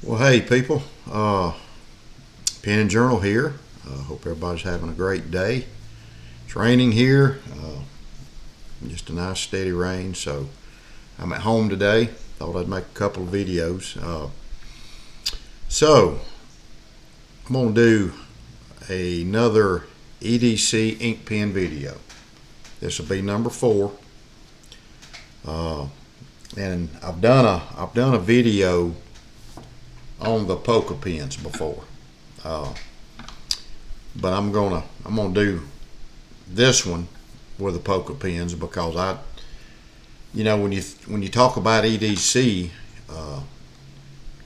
Well, hey people, pen and journal here. Hope everybody's having a great day. It's raining here, just a nice steady rain. So I'm at home today. Thought I'd make a couple of videos. So I'm gonna do another EDC ink pen video. This will be number 4, and I've done a video on the Pokka pens before, but I'm gonna do this one with the Pokka pens because when you talk about EDC,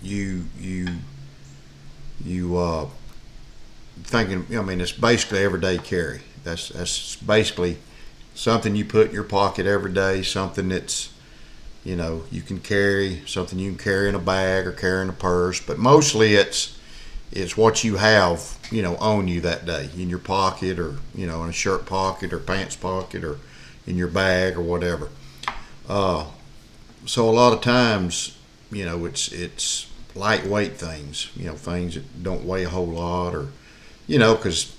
you thinking, it's basically everyday carry. That's basically something you put in your pocket every day, something that's you can carry, something you can carry in a bag or carry in a purse, but mostly it's what you have on you that day, in your pocket, or in a shirt pocket or pants pocket or in your bag or whatever. So a lot of times it's lightweight things, things that don't weigh a whole lot, or because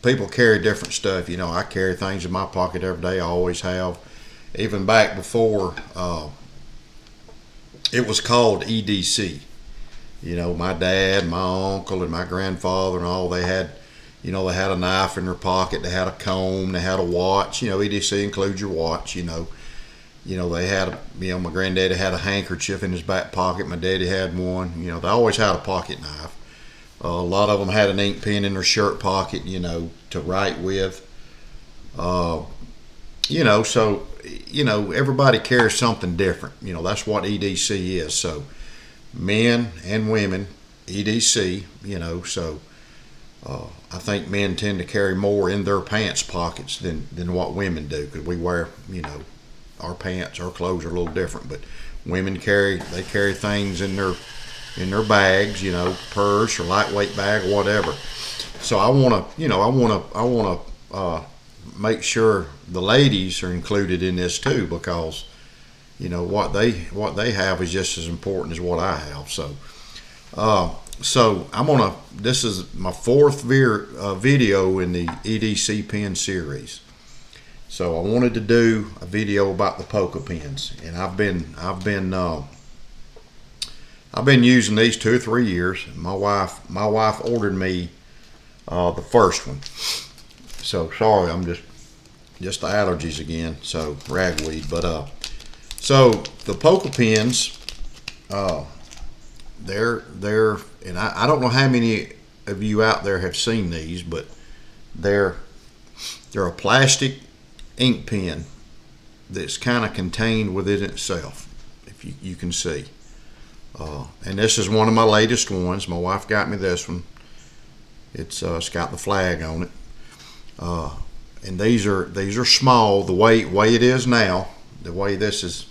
people carry different stuff. I carry things in my pocket every day. I always have, even back before it was called EDC. My dad, my uncle, and my grandfather and all, they had a knife in their pocket, they had a comb, they had a watch. EDC includes your watch. They had my granddaddy had a handkerchief in his back pocket. My daddy had one. They always had a pocket knife. A lot of them had an ink pen in their shirt pocket, to write with. So everybody carries something different. That's what EDC is. So men and women, EDC. So I think men tend to carry more in their pants pockets than what women do, because we wear our pants, our clothes are a little different. But women carry things in their bags, purse or lightweight bag or whatever. So I want to make sure the ladies are included in this too, because what they have is just as important as what I have. So this is my 4th video in the EDC pen series. So I wanted to do a video about the Pokka pens, and I've been using these 2 or 3 years. My wife ordered me the first one. So sorry, I'm just the allergies again. So ragweed, but so the Pokka pens, they're and I don't know how many of you out there have seen these, but they're a plastic ink pen that's kind of contained within itself, if you can see. And this is one of my latest ones. My wife got me this one. It's got the flag on it. And these are small. The way it is now, the way this is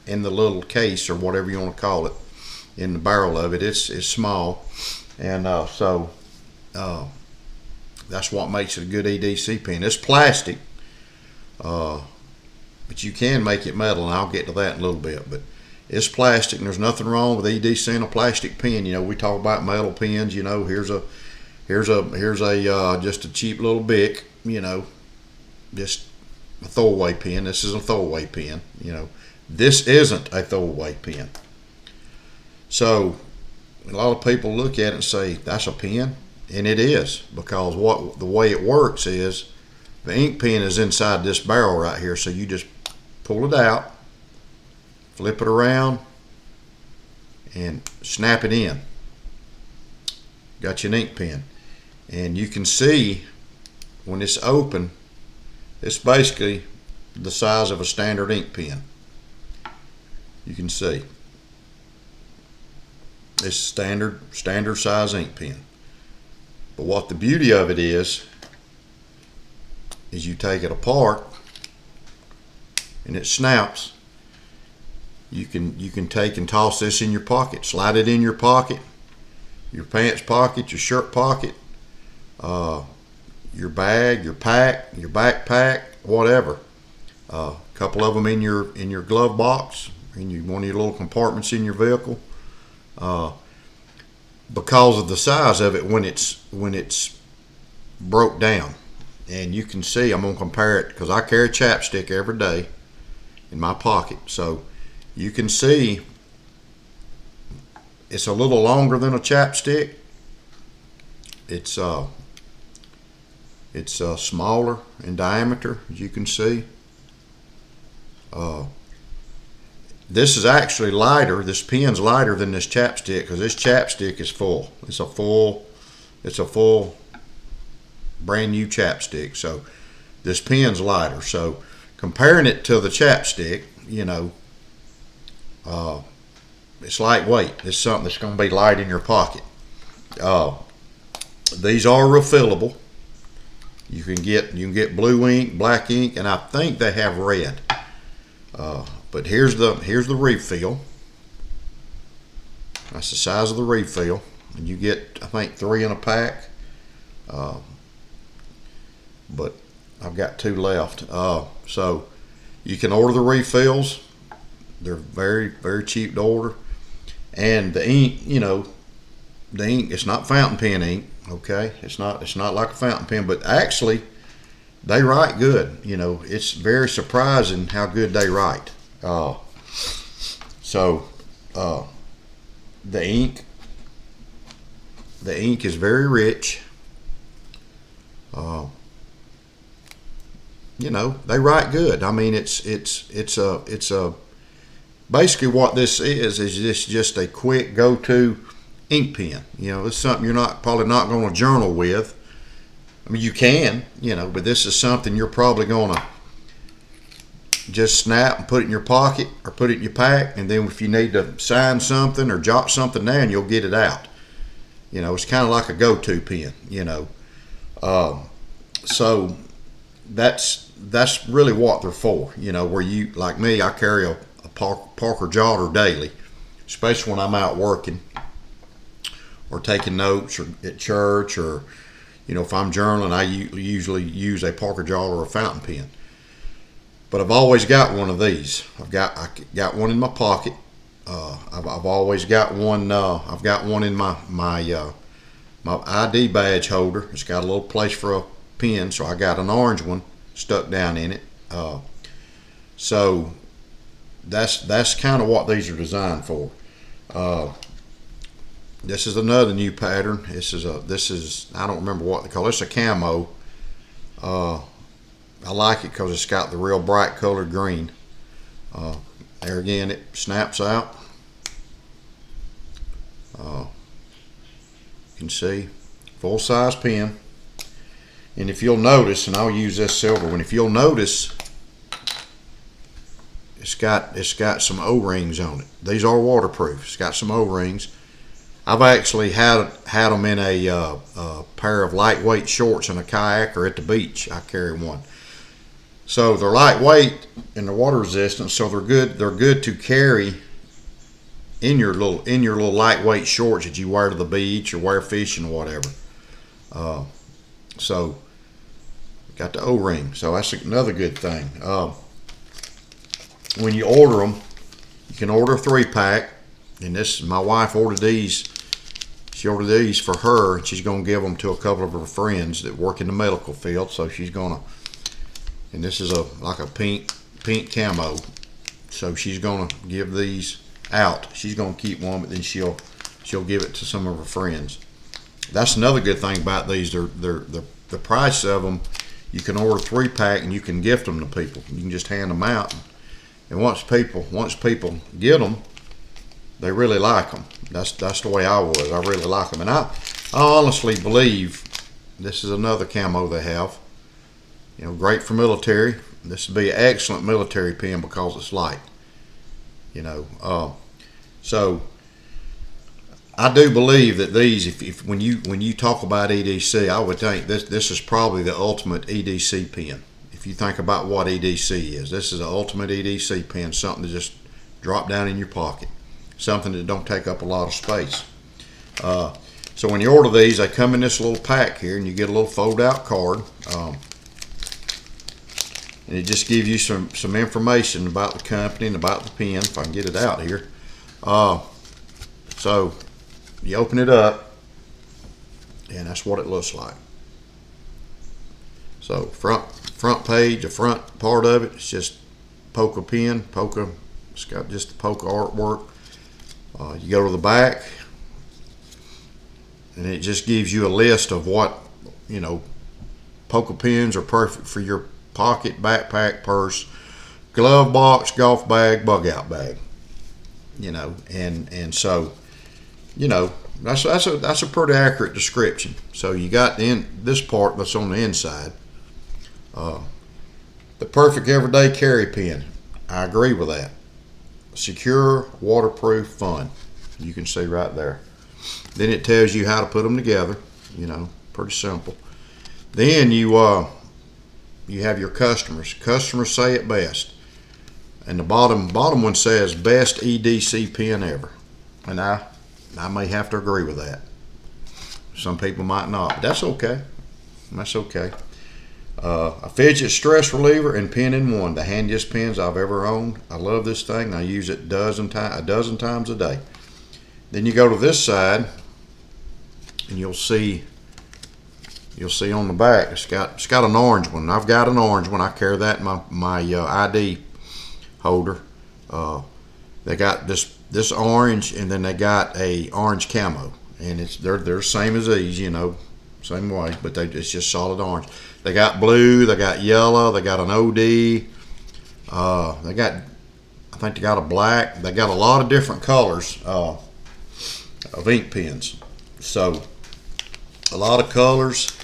in the little case or whatever you want to call it, in the barrel of it, it's small, and so that's what makes it a good EDC pen. It's plastic, but you can make it metal, and I'll get to that in a little bit. But it's plastic, and there's nothing wrong with EDC in a plastic pen. We talk about metal pens. Here's a just a cheap little Bic. Just a throwaway pen. This is a throwaway pen. This isn't a throwaway pen. So a lot of people look at it and say, that's a pen, and it is, because the way it works is the ink pen is inside this barrel right here. So you just pull it out, flip it around, and snap it in. Got your ink pen, and you can see when it's open, it's basically the size of a standard ink pen. You can see it's standard size ink pen. But what the beauty of it is you take it apart and it snaps. You can take and toss this in your pocket, slide it in your pocket, your pants pocket, your shirt pocket, your bag, your pack, your backpack, whatever. A couple of them in your glove box, in one of your little compartments in your vehicle. because of the size of it when it's broke down. And you can see, I'm gonna compare it because I carry a chapstick every day in my pocket, so you can see it's a little longer than a chapstick. It's smaller in diameter, as you can see. This is actually lighter. This pen's lighter than this chapstick because this chapstick is full. It's a full brand new chapstick. So this pen's lighter. So comparing it to the chapstick, it's lightweight. It's something that's going to be light in your pocket. These are refillable. You can get blue ink, black ink, and I think they have red. But here's the refill. That's the size of the refill, and you get, I think, 3 in a pack. But I've got 2 left. So you can order the refills. They're very, very cheap to order. And the ink, the ink, it's not fountain pen ink. Okay, it's not like a fountain pen, but actually they write good. It's very surprising how good they write. The ink is very rich. They write good. I mean, it's a basically what this is this just a quick go-to ink pen. It's something you're probably not going to journal with. I mean, you can, but this is something you're probably going to just snap and put it in your pocket or put it in your pack, and then if you need to sign something or jot something down, you'll get it out. It's kind of like a go-to pen. So that's really what they're for. Where you, like me, I carry a Parker jotter daily, especially when I'm out working or taking notes or at church, or if I'm journaling, I usually use a Parker jotter or a fountain pen. But I've always got one of these. I got one in my pocket. I've always got one. I've got one in my ID badge holder. It's got a little place for a pen, so I got an orange one stuck down in it. So that's kind of what these are designed for. This is another new pattern. This is I don't remember what they call it. It's a camo. I like it because it's got the real bright colored green. There again, it snaps out. You can see full size pen. And if you'll notice, and I'll use this silver one, if you'll notice, it's got some O-rings on it. These are waterproof. It's got some O-rings. I've actually had them in a pair of lightweight shorts in a kayak or at the beach. I carry one. So they're lightweight and they're water resistant. So they're good. They're good to carry in your little lightweight shorts that you wear to the beach or wear fishing or whatever. So got the O-ring. So that's another good thing. When you order them, you can order a 3-pack. And my wife ordered these. She ordered these for her, and she's going to give them to a couple of her friends that work in the medical field. So she's going to, and this is like a pink camo. So she's going to give these out. She's going to keep one, but then she'll give it to some of her friends. That's another good thing about these. They're the price of them. You can order a 3-pack and you can gift them to people. You can just hand them out, and once people get them, they really like them. That's the way I was. I really like them, and I honestly believe this is another camo they have. Great for military. This would be an excellent military pen because it's light. So I do believe that these, if when you talk about EDC, I would think this is probably the ultimate EDC pen. If you think about what EDC is, this is the ultimate EDC pen. Something to just drop down in your pocket. Something that don't take up a lot of space. So when you order these, they come in this little pack here, and you get a little fold-out card, and it just gives you some information about the company and about the pen. If I can get it out here, so you open it up, and that's what it looks like. So front page, the front part of it, it's just Pokka Pen. Pokka, it's got just the Pokka artwork. You go to the back, and it just gives you a list of what, Pokka pens are perfect for your pocket, backpack, purse, glove box, golf bag, bug out bag. And so, that's a pretty accurate description. So you got this part that's on the inside. The perfect everyday carry pen. I agree with that. Secure, waterproof, fun. You can see right there. Then it tells you how to put them together. Pretty simple. Then you have your customers. Customers say it best. And the bottom one says best EDC pen ever. And I may have to agree with that. Some people might not, but that's okay. That's okay. A fidget stress reliever and pen in one. The handiest pens I've ever owned. I love this thing. I use it a dozen times a day. Then you go to this side, and you'll see on the back it's got an orange one. I've got an orange one. I carry that in my ID holder. They got this orange, and then they got a orange camo, and they're the same as these, same way, but it's just solid orange. They got blue, they got yellow, they got an OD, I think they got a black. They got a lot of different colors of ink pens. So a lot of colors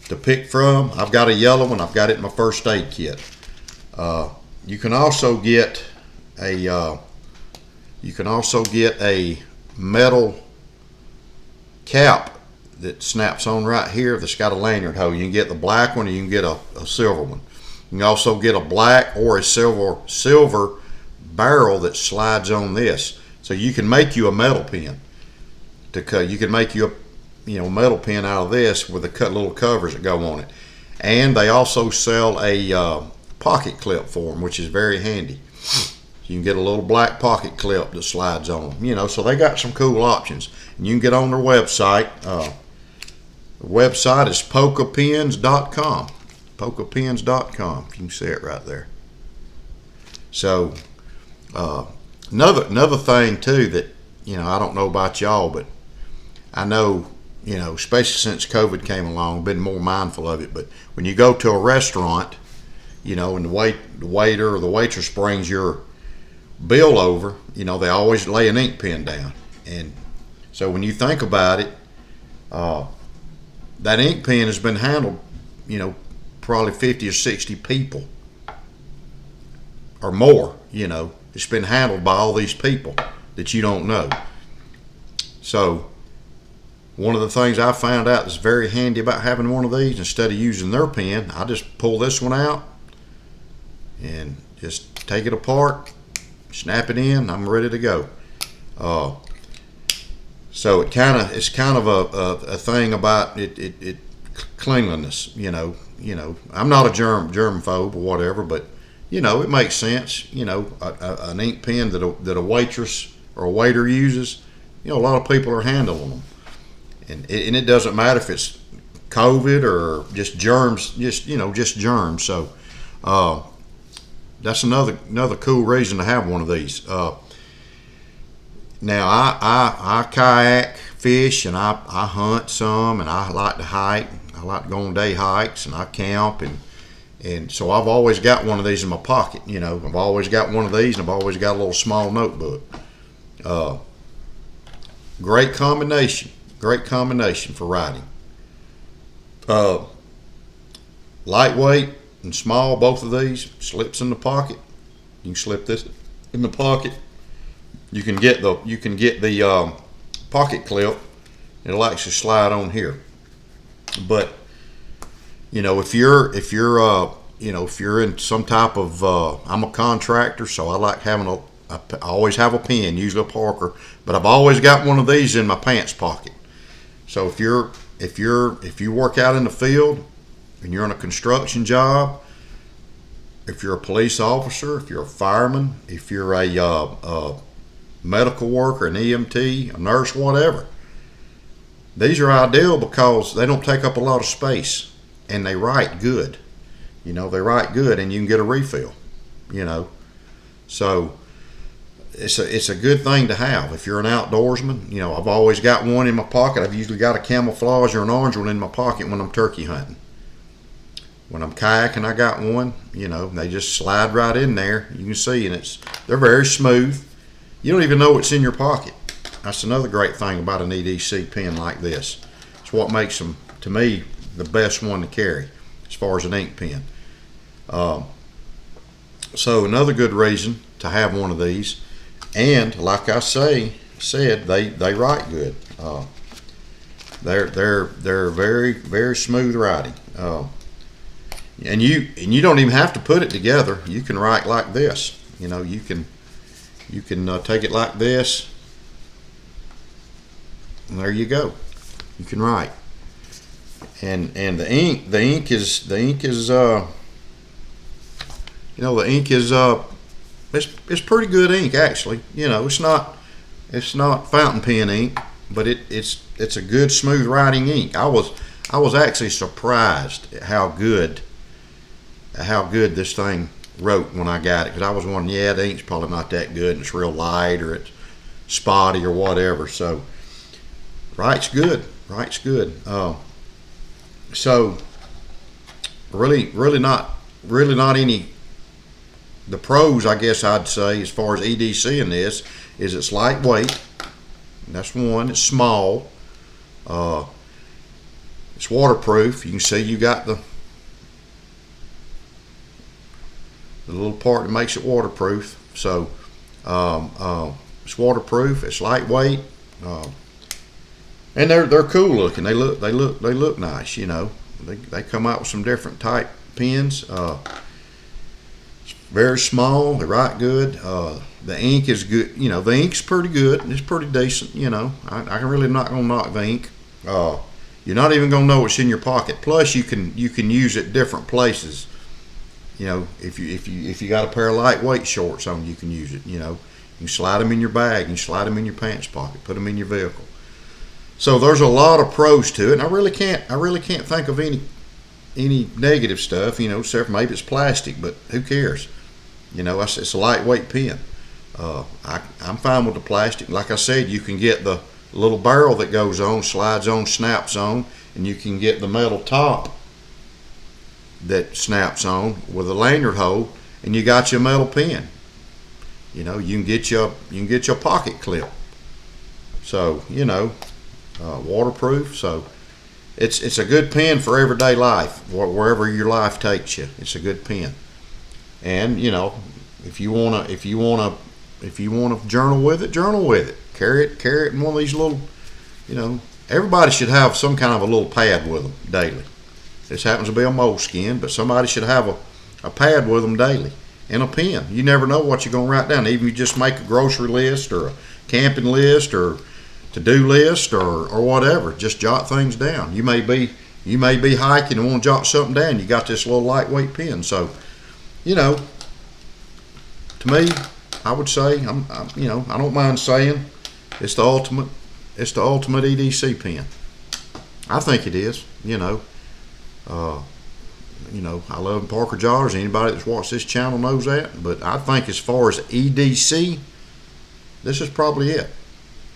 to pick from. I've got a yellow one. I've got it in my first aid kit. You can also get a metal cap that snaps on right here that's got a lanyard hole. You can get the black one, or you can get a silver one. You can also get a black or a silver barrel that slides on this. So you can make you a metal pen. You can make you a metal pen out of this with the little covers that go on it. And they also sell a pocket clip for them, which is very handy. You can get a little black pocket clip that slides on them. So they got some cool options. And you can get on their website. The website is pokkapens.com. Pokkapens.com. You can see it right there. So another thing too that I don't know about y'all, but I know especially since COVID came along, been more mindful of it. But when you go to a restaurant, and the waiter or the waitress brings your bill over, they always lay an ink pen down. And so when you think about it, that ink pen has been handled, probably 50 or 60 people or more. It's been handled by all these people that you don't know. So one of the things I found out that's very handy about having one of these, instead of using their pen, I just pull this one out and just take it apart, snap it in, I'm ready to go. So it's kind of a thing about it cleanliness. I'm not a germphobe or whatever, but it makes sense. An ink pen that a waitress or a waiter uses, a lot of people are handling them, and it doesn't matter if it's COVID or just germs, just germs. So that's another cool reason to have one of these. Now I kayak, fish, and I hunt some, and I like to hike. I like to go on day hikes, and I camp, and so I've always got one of these in my pocket. I've always got one of these, and I've always got a little small notebook. Great combination for writing. Lightweight and small, both of these. Slips in the pocket. You can slip this in the pocket. You can get the pocket clip. It'll actually slide on here. But if you're in some type of I'm a contractor, so I like having I always have a pen, usually a Parker, but I've always got one of these in my pants pocket. So if you work out in the field and you're on a construction job, if you're a police officer, if you're a fireman, if you're a medical worker, an EMT, a nurse, whatever, These are ideal because they don't take up a lot of space and they write good. They write good, and you can get a refill. So it's a good thing to have if you're an outdoorsman. I've always got one in my pocket. I've usually got a camouflage or an orange one in my pocket when I'm turkey hunting. When I'm kayaking, I got one. They just slide right in there. You can see, and they're very smooth. You don't even know what's in your pocket. That's another great thing about an EDC pen like this. It's what makes them, to me, the best one to carry as far as an ink pen. So another good reason to have one of these, and like I said, they write good. They're very, very smooth writing. And you don't even have to put it together. You can write like this. You can take it like this, and there you go. You can write. And the ink is it's pretty good ink, actually. It's not fountain pen ink, but it's a good smooth writing ink. I was actually surprised at how good this thing wrote when I got it, because I was wondering, the ink's probably not that good, and it's real light, or it's spotty, or whatever. So writes good. So really not any. The pros, I guess I'd say, as far as EDC in this, is it's lightweight. That's one. It's small. It's waterproof. You can see you got the little part that makes it waterproof. So it's waterproof. It's lightweight, and they're cool looking. They look nice. They come out with some different type pens. Very small. They write good. The ink is good. The ink's pretty good. It's pretty decent. I really not gonna knock the ink. You're not even gonna know what's in your pocket. Plus, you can use it different places. If you got a pair of lightweight shorts on, you can use it. You can slide them in your bag. You can slide them in your pants pocket. Put them in your vehicle. So there's a lot of pros to it, and I really can't think of any negative stuff. Except maybe it's plastic, but who cares? It's a lightweight pen. I'm fine with the plastic. Like I said, you can get the little barrel that goes on, slides on, snaps on, and you can get the metal top that snaps on with a lanyard hole, and you got your metal pen. You can get your pocket clip. So waterproof. So it's a good pen for everyday life, wherever your life takes you. It's a good pen. And if you wanna journal with it. Carry it in one of these little. Everybody should have some kind of a little pad with them daily. This happens to be a moleskin, but somebody should have a pad with them daily, and a pen. You never know what you're gonna write down. Even if you just make a grocery list, or a camping list, or to-do list, or whatever. Just jot things down. You may be hiking and want to jot something down. You got this little lightweight pen. So, to me, I would say I don't mind saying it's the ultimate EDC pen. I think it is. I love Parker jotters. Anybody that's watched this channel knows that. But I think as far as EDC, this is probably it.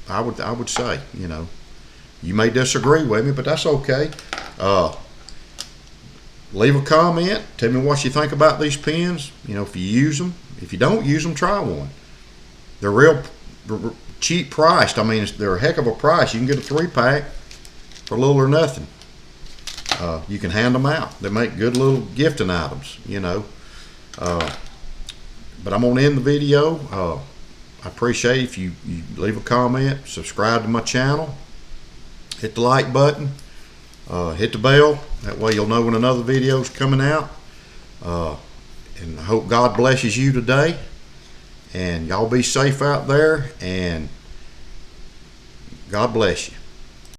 I would say, you may disagree with me, but that's okay. Leave a comment. Tell me what you think about these pens. If you use them. If you don't use them, try one. They're real cheap priced. I mean, they're a heck of a price. You can get a 3-pack for little or nothing. You can hand them out. They make good little gifting items, But I'm going to end the video. I appreciate if you leave a comment, subscribe to my channel, hit the like button, hit the bell. That way you'll know when another video is coming out. And I hope God blesses you today. And y'all be safe out there. And God bless you.